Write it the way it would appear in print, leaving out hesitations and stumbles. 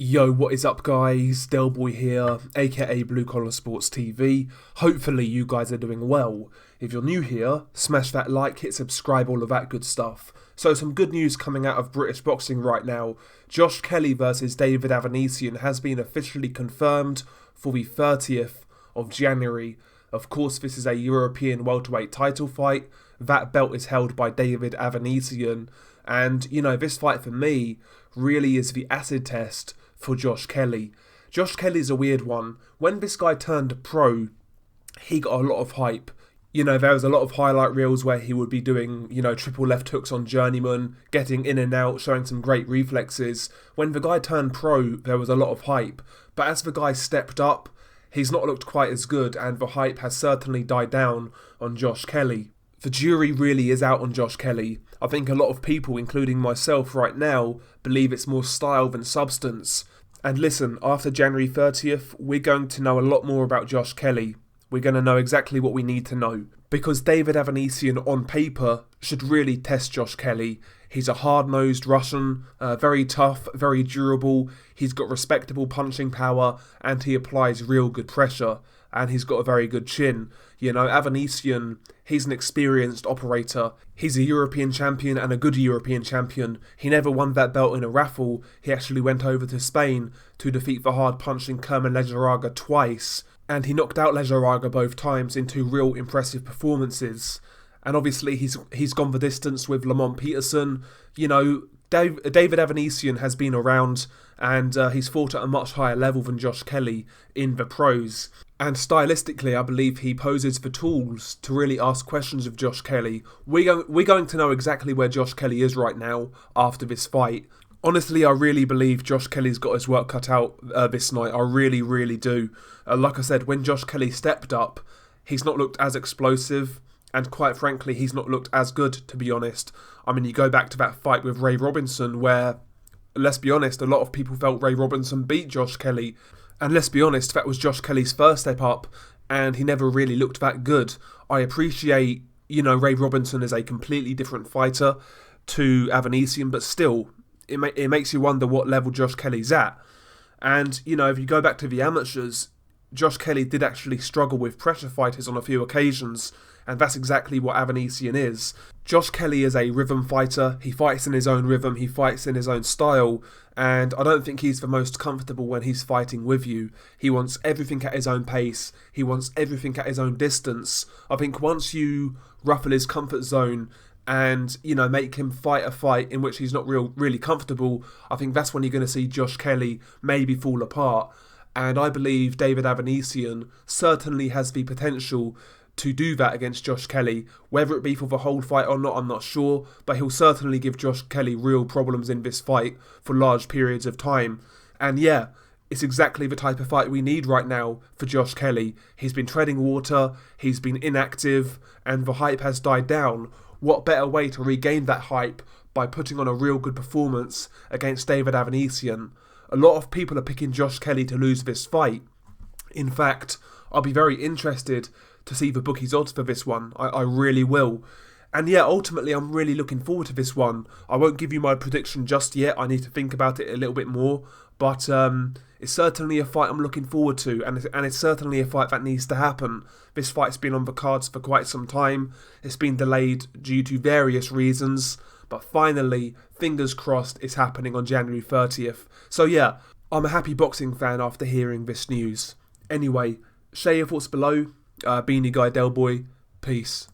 Yo, what is up guys? Delboy here, aka Blue Collar Sports TV. Hopefully you guys are doing well. If you're new here, smash that like, hit subscribe, all of that good stuff. So some good news coming out of British boxing right now. Josh Kelly versus David Avanesyan has been officially confirmed for the 30th of January. Of course, this is a European welterweight title fight. That belt is held by David Avanesyan. And, this fight for me really is the acid test for Josh Kelly. Josh Kelly's a weird one. When this guy turned pro, he got a lot of hype. There was a lot of highlight reels where he would be doing, triple left hooks on journeyman, getting in and out, showing some great reflexes. When the guy turned pro, there was a lot of hype. But as the guy stepped up, he's not looked quite as good, and the hype has certainly died down on Josh Kelly. The jury really is out on Josh Kelly. I think a lot of people, including myself right now, believe it's more style than substance. And listen, after January 30th, we're going to know a lot more about Josh Kelly. We're going to know exactly what we need to know. Because David Avanesyan, on paper, should really test Josh Kelly. He's a hard-nosed Russian, very tough, very durable. He's got respectable punching power, and he applies real good pressure. And he's got a very good chin. Avanesyan, he's an experienced operator. He's a European champion and a good European champion. He never won that belt in a raffle. He actually went over to Spain to defeat the hard-punching Kerman Lejaraga twice. And he knocked out Lejaraga both times in two real impressive performances. And obviously he's gone the distance with Lamont Peterson. David Avanesyan has been around, and he's fought at a much higher level than Josh Kelly in the pros. And stylistically, I believe he poses the tools to really ask questions of Josh Kelly. We're going to know exactly where Josh Kelly is right now after this fight. Honestly, I really believe Josh Kelly's got his work cut out this night. I really, really do. Like I said, when Josh Kelly stepped up, he's not looked as explosive. And quite frankly, he's not looked as good, to be honest. I mean, you go back to that fight with Ray Robinson where, let's be honest, a lot of people felt Ray Robinson beat Josh Kelly. And let's be honest, that was Josh Kelly's first step up, and he never really looked that good. I appreciate, Ray Robinson is a completely different fighter to Avanesyan, but still, it makes you wonder what level Josh Kelly's at. And, if you go back to the amateurs, Josh Kelly did actually struggle with pressure fighters on a few occasions, and that's exactly what Avanesyan is. Josh Kelly is a rhythm fighter. He fights in his own rhythm, he fights in his own style, and I don't think he's the most comfortable when he's fighting with you. He wants everything at his own pace, he wants everything at his own distance. I think once you ruffle his comfort zone and, make him fight a fight in which he's not really comfortable, I think that's when you're going to see Josh Kelly maybe fall apart. And I believe David Avanesyan certainly has the potential to do that against Josh Kelly. Whether it be for the whole fight or not, I'm not sure, but he'll certainly give Josh Kelly real problems in this fight for large periods of time. And yeah, it's exactly the type of fight we need right now for Josh Kelly. He's been treading water, he's been inactive, and the hype has died down. What better way to regain that hype by putting on a real good performance against David Avanesyan? A lot of people are picking Josh Kelly to lose this fight. In fact, I'll be very interested to see the bookies' odds for this one. I really will. And yeah, ultimately, I'm really looking forward to this one. I won't give you my prediction just yet. I need to think about it a little bit more. But it's certainly a fight I'm looking forward to. And it's certainly a fight that needs to happen. This fight's been on the cards for quite some time. It's been delayed due to various reasons. But finally, fingers crossed, it's happening on January 30th. So yeah, I'm a happy boxing fan after hearing this news. Anyway, share your thoughts below. Beanie Guy Delboy. Peace.